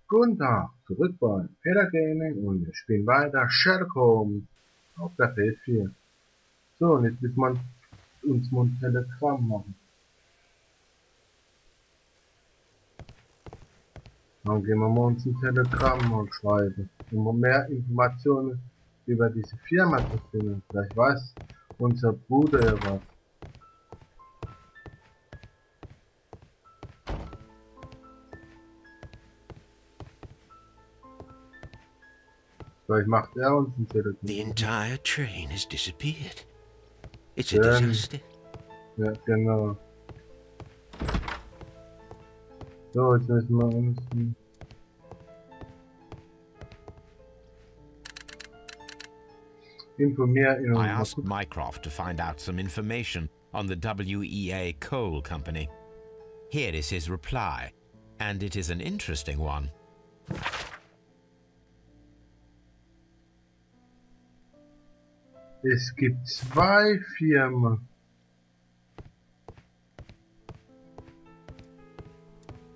Guten Tag, zurück bei Peter Gaming und wir spielen weiter Sherlock Holmes auf der PS4. So, und jetzt müssen wir uns mal ein Telegramm machen. Dann gehen wir mal uns ein Telegramm und schreiben, um mehr Informationen über diese Firma zu finden. Vielleicht weiß unser Bruder ja was. Vielleicht macht er uns ein Telegramm. The entire train has disappeared. It's a Schön. disaster. Ja, genau. So, jetzt müssen wir uns... informieren. I asked Mycroft to find out some information on the WEA Coal Company. Here is his reply, and it is an interesting one. Es gibt zwei Firmen.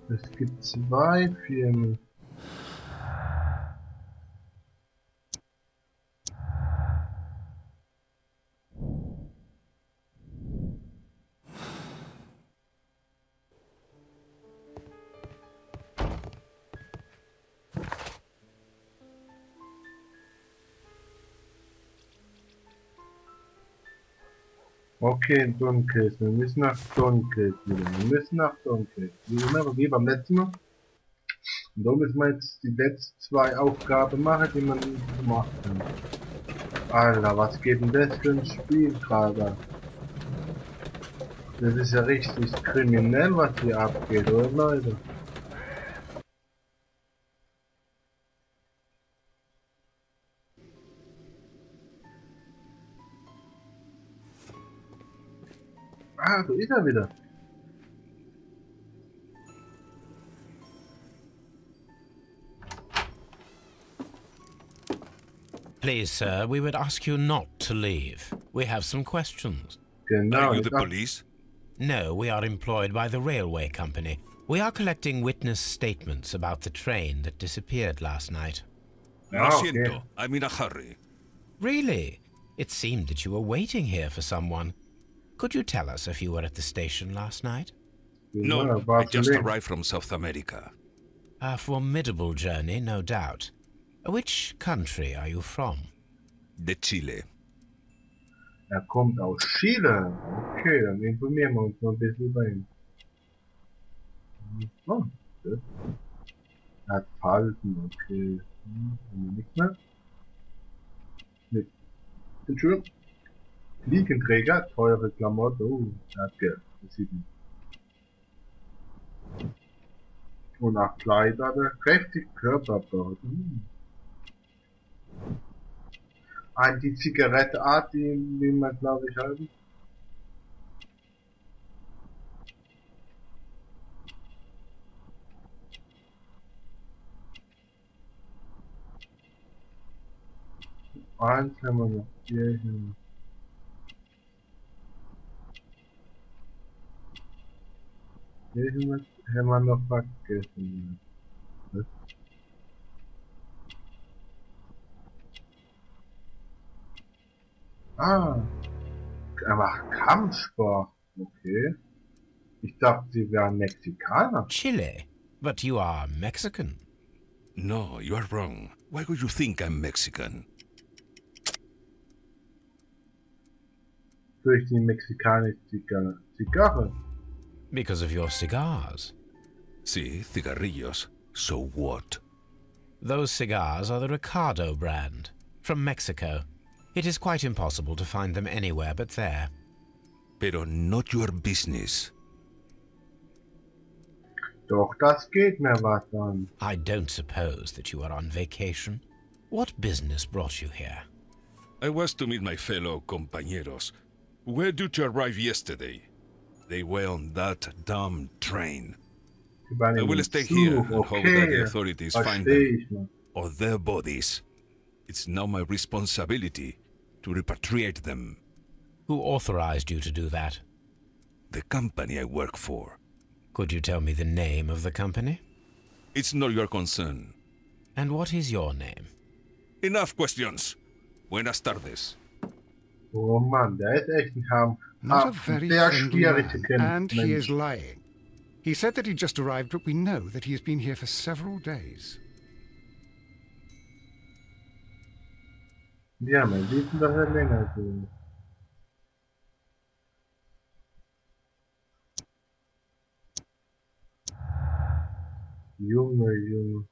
Es gibt zwei Firmen. Okay, Dunkels. Wir müssen nach Dunkels wieder. Wir müssen nach Dunkels. Wie immer, wie beim letzten Mal. Und da müssen wir jetzt die letzten zwei Aufgaben machen, die wir nicht gemacht haben. Alter, was geht denn das für ein Spiel gerade? Das ist ja richtig kriminell, was hier abgeht, oder Leute? Ah, so ist er wieder. Please, sir, we would ask you not to leave. We have some questions. Genau. Are you the police? No, we are employed by the railway company. We are collecting witness statements about the train that disappeared last night. Lo okay. siento, I'm in a hurry. Really? It seemed that you were waiting here for someone. Could you tell us if you were at the station last night? No, I just arrived from South America. A formidable journey, no doubt. Which country are you from? De Chile. Er kommt aus Chile. Okay, dann informieren wir uns noch ein bisschen über ihn. Oh, gut. Er hat Falten, okay. Haben wir nichts mehr? Nee. Entschuldigung. Fliegenträger, teure Klamotten. Oh, er hat Geld. Das sieht man. Und nach Kleider, der kräftig Körperbau. Die Zigaretteart, die wir, glaube ich, haben. Eins haben wir noch. Hier hin. Hier haben wir noch vergessen. Was? Ah, er macht Kampfsport. Okay. Ich dachte, sie wären Mexikaner. Chile? But you are Mexican. No, you are wrong. Why would you think I'm Mexican? Durch die mexikanische Zigarre. Because of your cigars. Sí, cigarrillos. So what? Those cigars are the Ricardo brand, from Mexico. It is quite impossible to find them anywhere but there. Pero not your business. Doch, das geht mir was an. I don't suppose that you are on vacation. What business brought you here? I was to meet my fellow compañeros. Where did you arrive yesterday? They were on that damn train. I will stay here and hope that the authorities find them, or their bodies. It's now my responsibility to repatriate them. Who authorized you to do that? The company I work for. Could you tell me the name of the company? It's not your concern. And what is your name? Enough questions. Buenas tardes. Oh Mann, der ist echt ein Not a very friendly man, and he Mensch. is lying. He said that he just arrived, but we know that he has been here for several days. Ja, man sieht ihn, dass er länger ist. Junge, Junge.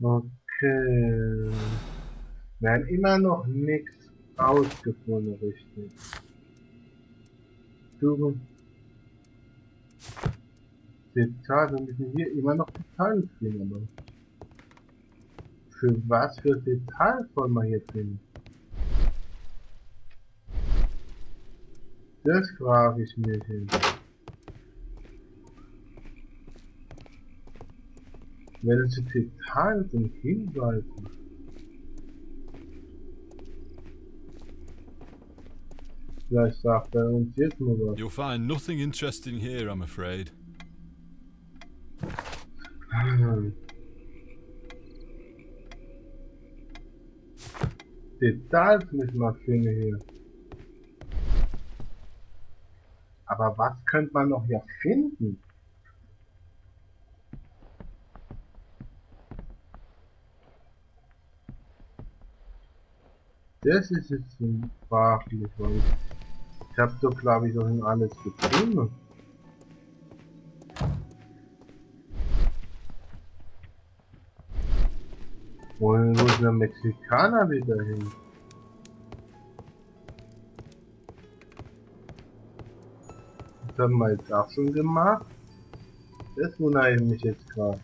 Okay. Wir haben immer noch nichts rausgefunden, richtig. Suchen. Detail, wir müssen hier immer noch Details finden. Für was für Details wollen wir hier finden? Das frage ich mich jetzt. Welche Details und Hinweise? Vielleicht sagt er uns jetzt mal was. You'll find nothing interesting here, I'm afraid. Details müssen wir finden hier. Aber was könnte man noch hier finden? Das ist jetzt fraglich, weil ich habe doch, glaube ich, noch in alles gefunden. Wo ist der Mexikaner wieder hin? Das haben wir jetzt auch schon gemacht. Das wundere ich mich jetzt gerade.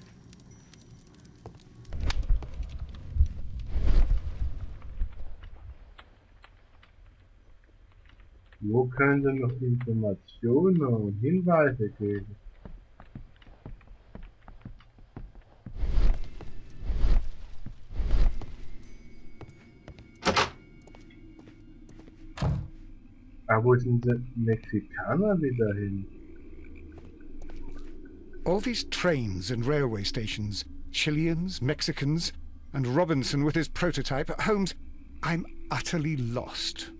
Wo können noch Informationen und Hinweise geben? Wo sind die Mexikaner wieder hin? All these trains and railway stations, Chileans, Mexicans, and Robinson with his prototype. Holmes, I'm utterly lost.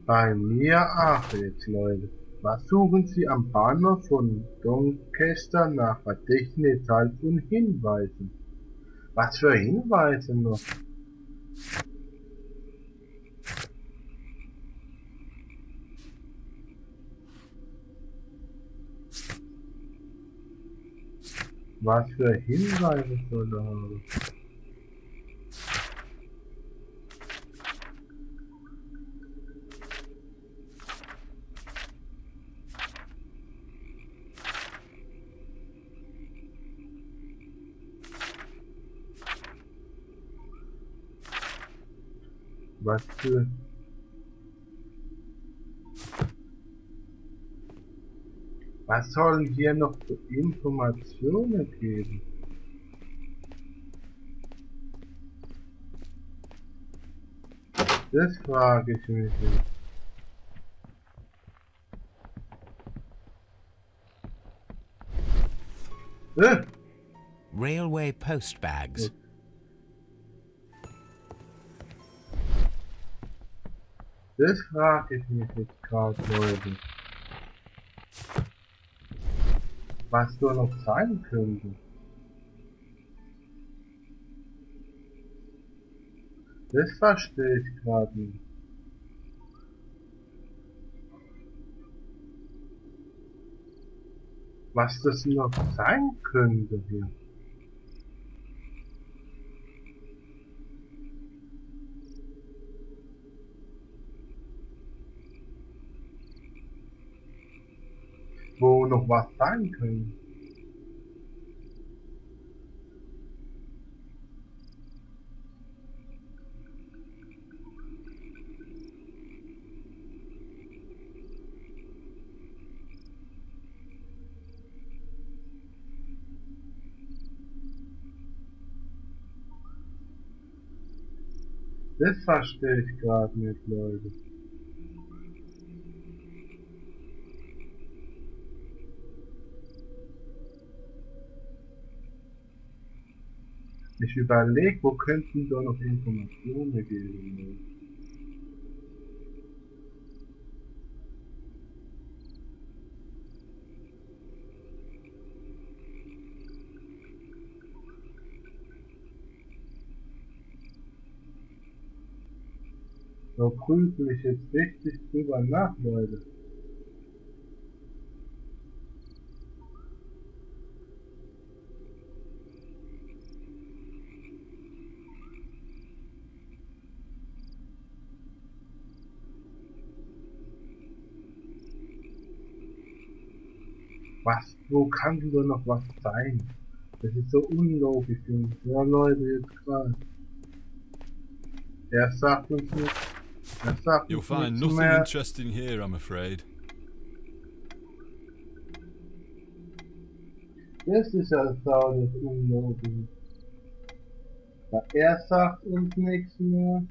Bei mir auch jetzt, Leute. Was suchen Sie am Bahnhof von Doncaster nach verdächtigen Details und Hinweisen? Was für Hinweise noch? Was für Hinweise soll er haben? Was für... Was sollen hier noch für Informationen geben? Das frage ich mich jetzt. Railway post bags. Das frage ich mich jetzt gerade, Leute. Was da noch sein könnte. Das verstehe ich gerade nicht. Was das noch sein könnte hier. Wo noch was sein könnte. Das verstehe ich gerade nicht, Leute. Ich überlege, wo könnten da noch Informationen geben? Da prüfe ich jetzt richtig drüber nach, Leute. Was? Wo kann denn da noch was sein? Das ist so unlogisch. Ja, Leute, jetzt gerade. Er sagt uns nichts. Er sagt You'll uns find nichts nothing mehr. interesting here, I'm afraid. Das ist ja sauer unlogisch. Ja, er sagt uns nichts mehr.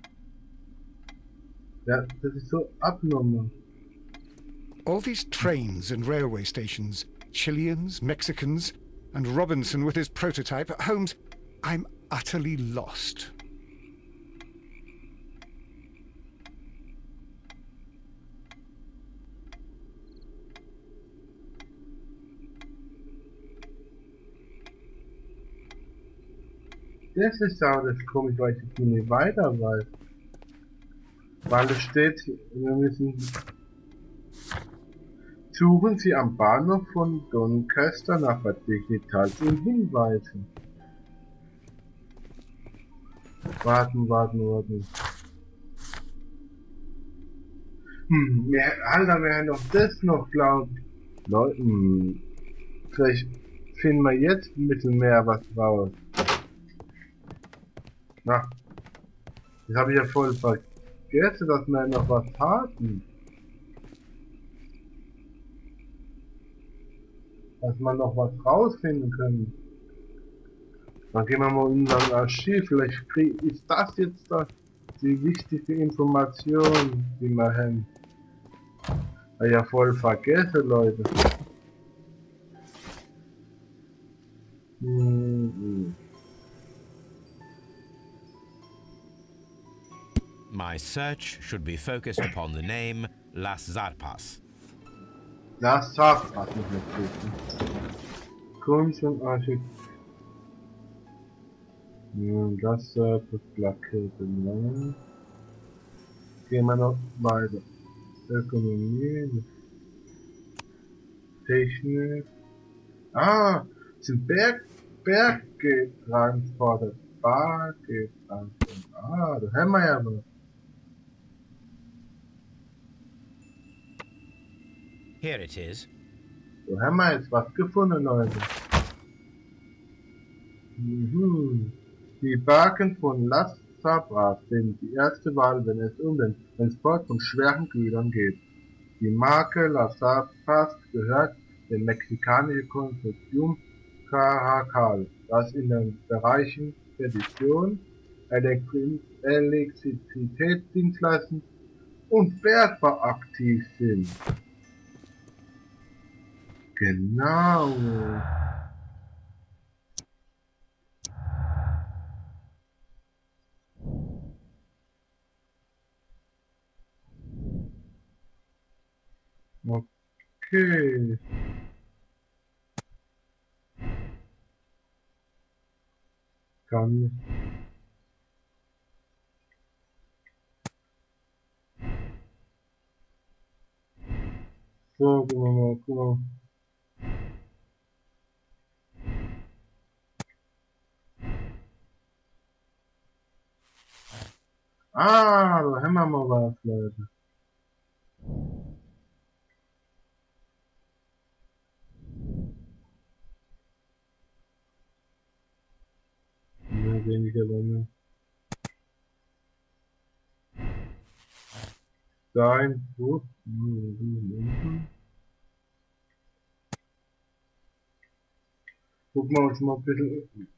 Ja, das ist so abnormal. All these trains and railway stations, Chileans, Mexicans, and Robinson with his prototype. Holmes, I'm utterly lost. Das ist auch das komisch, weil ich jetzt nicht weiter weiß. Weil es steht, wir müssen... Suchen Sie am Bahnhof von Doncaster nach Details und Hinweisen. Warten. Alter, wer noch das noch glaubt. Leute, vielleicht finden wir jetzt ein bisschen mehr was raus. Na, das habe ich ja voll vergessen, dass wir noch was hatten. Dass man noch was rausfinden können. Dann gehen wir mal in unser Archiv. Vielleicht ist das jetzt die wichtige Information, die wir haben. Ja, voll vergessen, Leute. My search should be focused upon the name Las Zarpas. Das sagt was nicht mehr. Kunst und Architekt. Das Plakette. Gehen wir noch weiter. Ökonomie. Technik. Ah, sind Berggetransporter. Bargetransporter. Ah, da haben wir ja was. Here it is. So haben wir jetzt was gefunden, Leute. Die Barken von Las Zabras sind die erste Wahl, wenn es um den Transport von schweren Gütern geht. Die Marke Las Zabras gehört dem mexikanischen Konsortium Caracal, das in den Bereichen Spedition, Elektrizitätsdienstleistungen und Bergbau aktiv sind. Genau. Okay. Kann. So, gehen wir mal gucken. Ah, da haben wir mal was, Leute. Mehr weniger Sonne. Dein Buch. Gucken wir uns mal ein bisschen.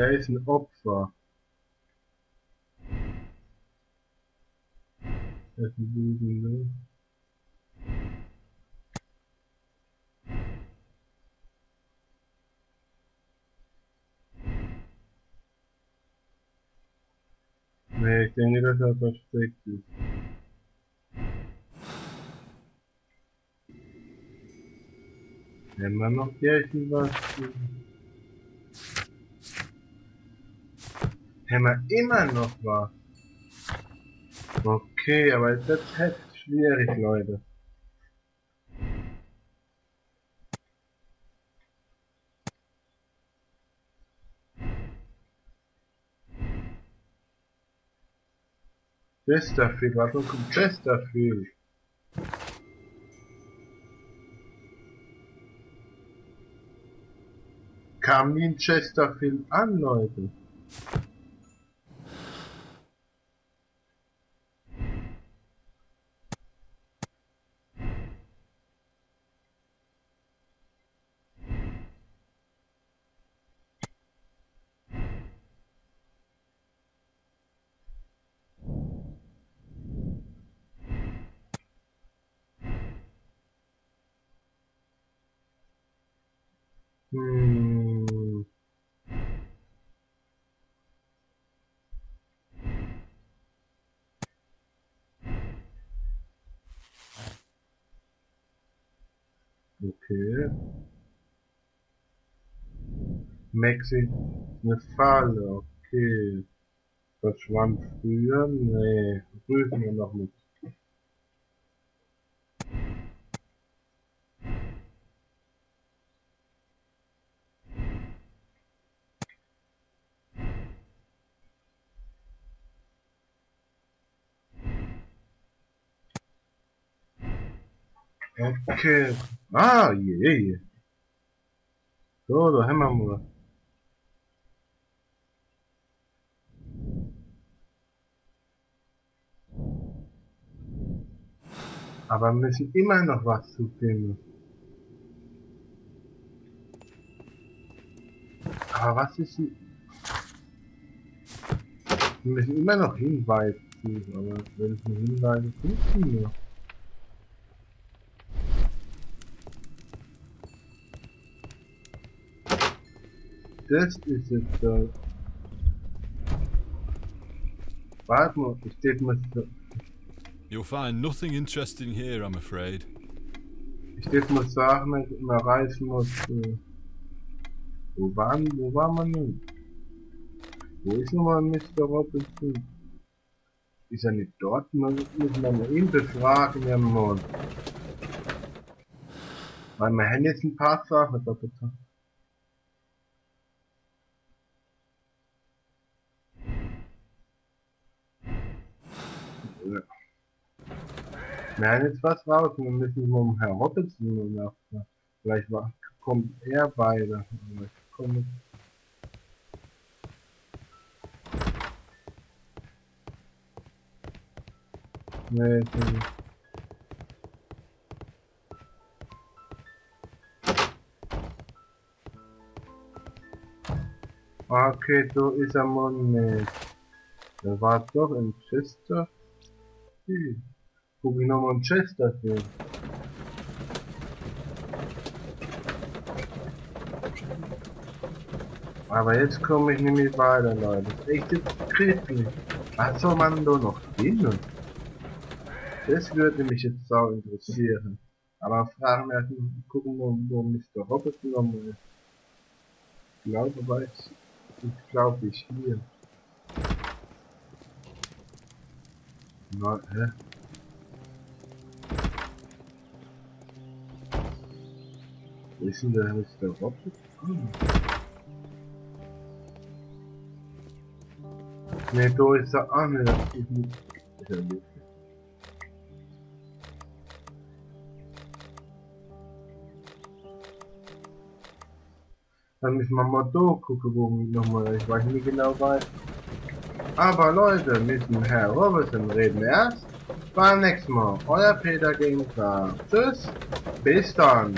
Er ist ein Opfer. Er ist ein Wütender. Nee, ich denke, dass er versteckt ist. Haben wir noch irgendwas? Haben wir immer noch was? Okay, aber es wird echt schwierig, Leute. Chesterfield, was kommt Chesterfield? Kam nie in Chesterfield an, Leute. Okay. Mexiko, eine Falle, okay. Verschwand früher? Nee. Prüfen wir noch nicht. Okay. Ah, je. So, da haben wir mal. Aber wir müssen immer noch was zu finden. Aber was ist denn? Wir müssen immer noch Hinweise suchen, aber welchen Hinweise finden wir? Das ist jetzt da. Warte mal, steht mal so. You'll find nothing interesting here, I'm afraid. Ich würde mal sagen, man reisen muss. Wo war man nun? Wo ist nochmal Mr. Robinson? Ist er nicht dort? Man muss mal ihn befragen, ja Mann. Weil wir haben jetzt ein paar Sachen da getan. Ja. Wir haben jetzt was raus, wir müssen mal um Herrn Robinson nachfragen. Vielleicht kommt er weiter. Nee, okay, so ist er mal nicht. Da war doch in Chester. Guck ich nochmal in Chester hin. Aber jetzt komme ich nämlich weiter, Leute. Das ist echt jetzt kritisch. Was soll man da noch finden? Das würde mich jetzt sau interessieren. Aber fragen wir erst mal, gucken wir, wo Mr. Robinson nochmal ist. Ich glaube, ich hier. Na, hä? Wo ist denn der Mr. Robinson? Ne, da ist er auch nicht. Das ist nicht. Ist er nicht. Dann müssen wir mal da gucken, wo wir nochmal. Ich weiß nicht genau weiß. Aber Leute, mit dem Herr Robinson reden wir erst beim nächsten Mal. Euer Peter Games. Tschüss. Bis dann.